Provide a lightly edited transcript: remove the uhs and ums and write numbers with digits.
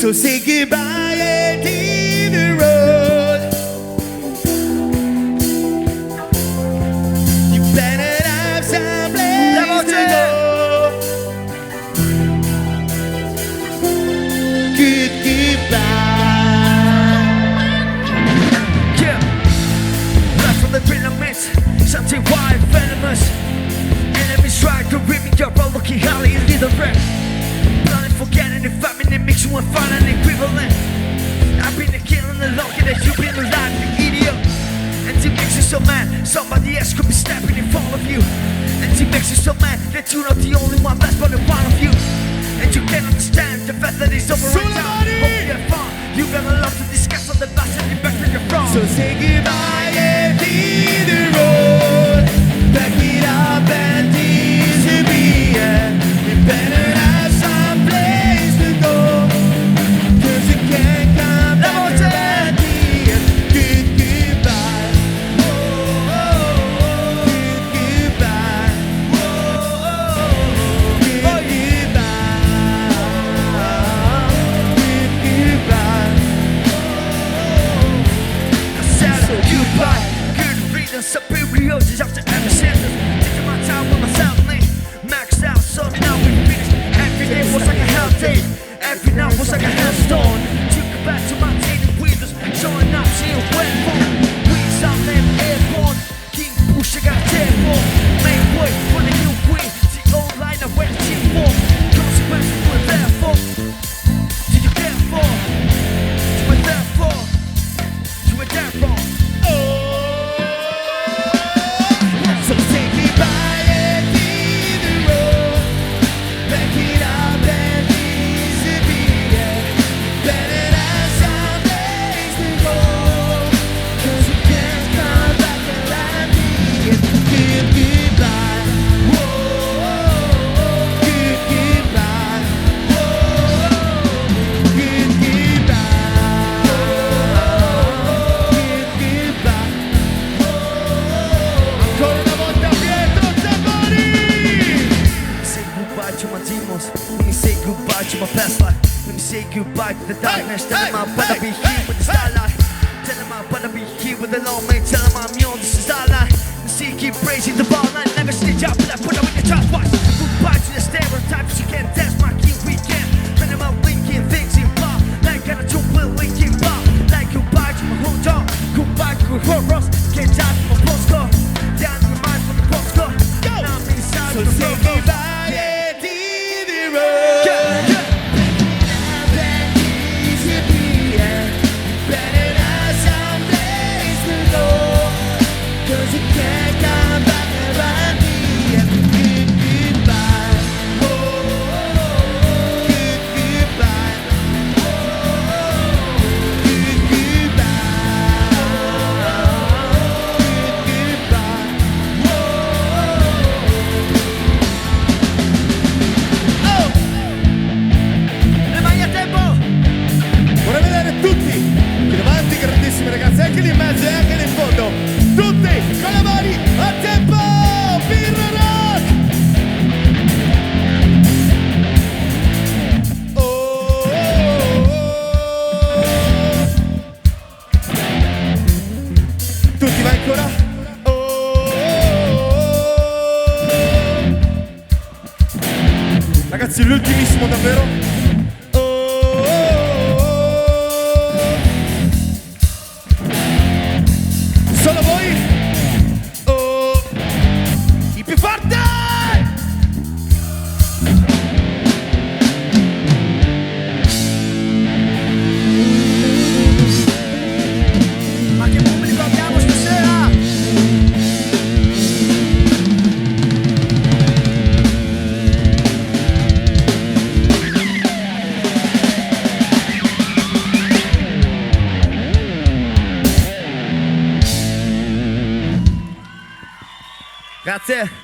So say goodbye and hit the road. You better have some place to go. Goodbye. Yeah, blood from the pyramids, something wild, venomous. Enemies try to rip me up, but looking highly in the red. Planning forgetting the family makes you want fun and equivalent. I've been the killing the lucky that you've been alive, you idiot. And it makes you so mad, somebody else could be stepping in front of you. And it makes you so mad that you're not the only one left but the one of you. And you can't understand the fact that it's over right now. Hope you're fun, you got a lot to discuss on the bus and you're back to your front. So say goodbye and hit the road. Back it up and disappear. You better have some place to go, 'cause you can't come back around here. Goodbye. Oh, oh, oh. Goodbye. Oh, oh, oh. Goodbye. I said goodbye, good reading, superiority after every sentence. Taking my time with myself, maxed out, so now we finished. Every day was like a hell day, every night was like a hellstorm. Took it back to my daily windows, showing up, seeing where from. We sound them airborne, King Bush, I got a table. Make way for the new queen, the old line of where the team for. Consequences you were there for. Did you care for? You were there for. You were there for. So say goodbye and hit the road. Back it up and disappear. Better have some place to go, 'cause you can't come back around here. Goodbye. Whoa, goodbye. Whoa, goodbye. Goodbye. Ancora una volta Pietro Zapponi! Say goodbye to my demons. Let me say goodbye to my past life. Let me say goodbye to the darkness. Tell them I'm better be here with the starlight. Tell them I'm better be here with the long man. Tell them I'm young, this is our life. And see, keep raising the bar line. Never snitch up, but I put up in the top watch. Goodbye to the stereotypes. You can't dance my king weekend. When I'm out linking things in bar. Like on a two-wheel linking bar. Like goodbye to my whole dog. Goodbye to the horrors. Can't die from my postcard. Down in the mind from the postcard. Now I'm inside So the say road. goodbye and hit the road. Yeah, yeah. Vorrei vedere tutti, più davanti, grandissime ragazze, anche lì in mezzo e anche lì in fondo. Tutti con le mani a tempo! Pirro Rock! Oh, oh, oh. Tutti vai ancora? Oh, oh, oh. Ragazzi, l'ultimissimo davvero. Solo voi? Oh, i più forti! Ma che pubblico abbiamo stasera? Grazie.